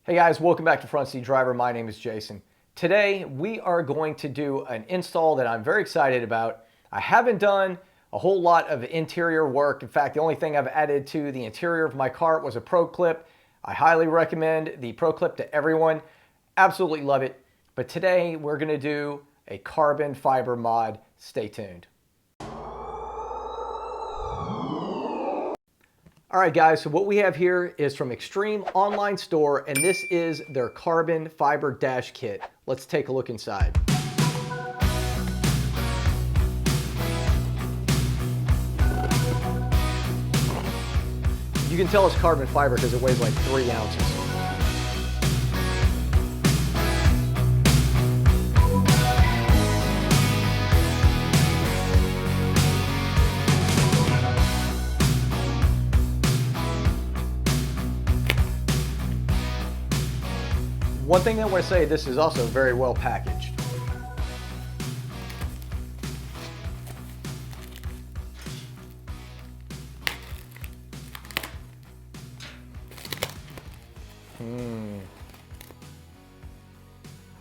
Hey guys, welcome back to Front Seat Driver. My name is Jason. Today we are going to do an install that I'm very excited about. I haven't done a whole lot of interior work. In fact, the only thing I've added to the interior of my car was a Pro Clip. I highly recommend the Pro Clip to everyone. Absolutely love it. But today we're going to do a carbon fiber mod. Stay tuned. All right guys, so what we have here is from Extreme Online Store, and this is their carbon fiber dash kit. Let's take a look inside. You can tell it's carbon fiber because it weighs like 3 ounces. One thing I want to say, this is also very well packaged.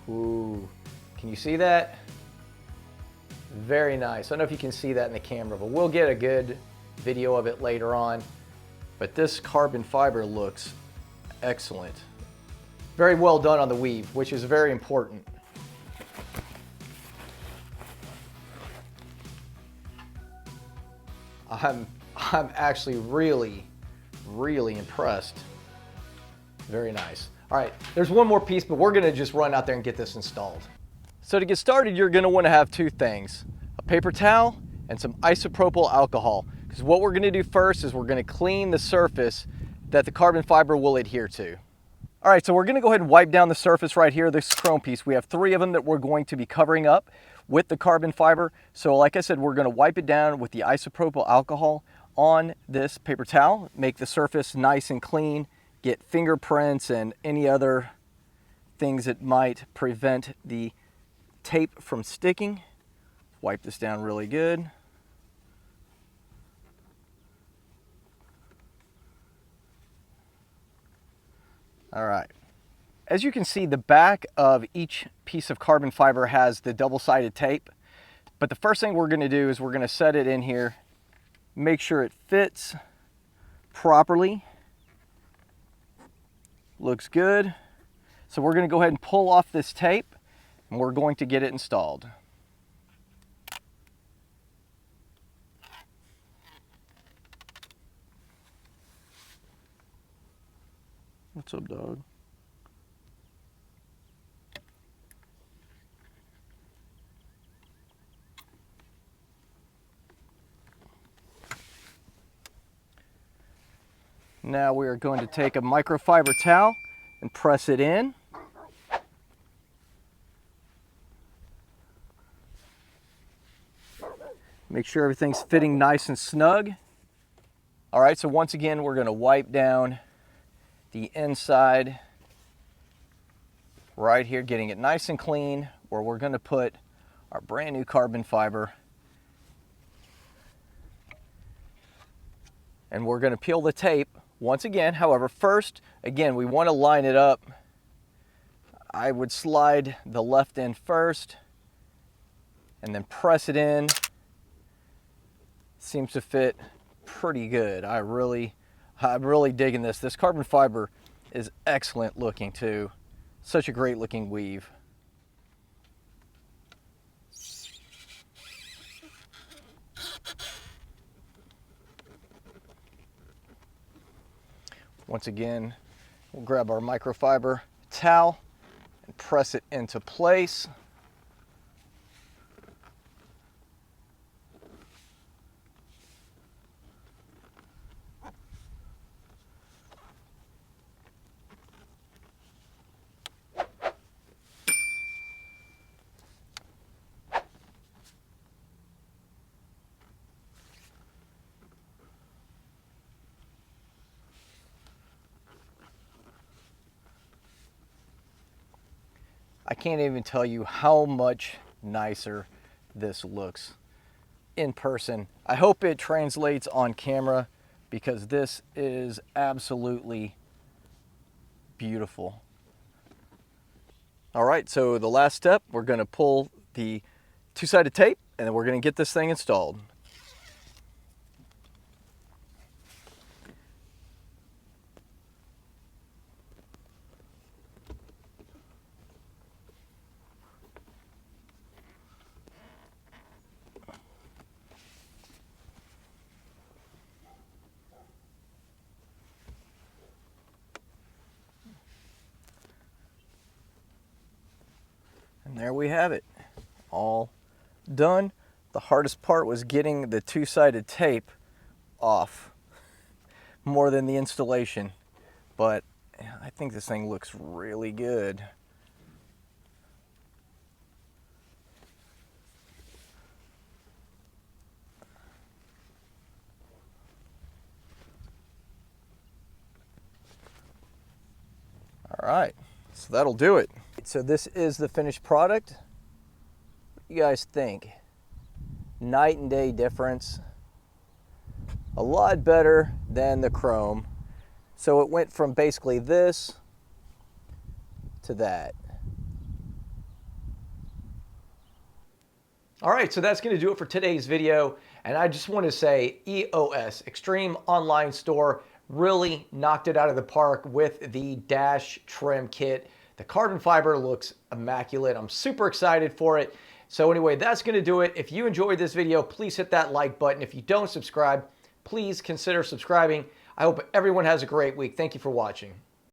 Ooh, can you see that? Very nice. I don't know if you can see that in the camera, but we'll get a good video of it later on. But this carbon fiber looks excellent. Very well done on the weave, which is very important. I'm actually really impressed. Very nice. All right, there's one more piece, but we're gonna just run out there and get this installed. So to get started, you're gonna wanna have two things: a paper towel and some isopropyl alcohol. Because what we're gonna do first is we're gonna clean the surface that the carbon fiber will adhere to. All right, so we're gonna go ahead and wipe down the surface right here, this chrome piece. We have 3 of them that we're going to be covering up with the carbon fiber. So like I said, we're gonna wipe it down with the isopropyl alcohol on this paper towel, make the surface nice and clean, get fingerprints and any other things that might prevent the tape from sticking. Wipe this down really good. All right. As you can see, the back of each piece of carbon fiber has the double-sided tape. But the first thing we're going to do is we're going to set it in here, make sure it fits properly. Looks good. So we're going to go ahead and pull off this tape, and we're going to get it installed. What's up, dog? Now we are going to take a microfiber towel and press it in. Make sure everything's fitting nice and snug. All right, so once again, we're going to wipe down the inside right here, getting it nice and clean, where we're going to put our brand new carbon fiber. And we're going to peel the tape once again. However, first, again, we want to line it up. I would slide the left end first and then press it in. Seems to fit pretty good. I'm really digging this. This carbon fiber is excellent looking too. Such a great looking weave. Once again, we'll grab our microfiber towel and press it into place. I can't even tell you how much nicer this looks in person. I hope it translates on camera because this is absolutely beautiful. All right, so the last step, we're gonna pull the two-sided tape and then we're gonna get this thing installed. And there we have it, all done. The hardest part was getting the two-sided tape off more than the installation, but I think this thing looks really good. All right, so that'll do it. So this is the finished product. What do you guys think? Night and day difference. A lot better than the chrome. So it went from basically this to that. All right, so that's going to do it for today's video. And I just want to say EOS, Extreme Online Store, really knocked it out of the park with the dash trim kit. The carbon fiber looks immaculate. I'm super excited for it. So anyway, that's going to do it. If you enjoyed this video, please hit that like button. If you don't subscribe, please consider subscribing. I hope everyone has a great week. Thank you for watching.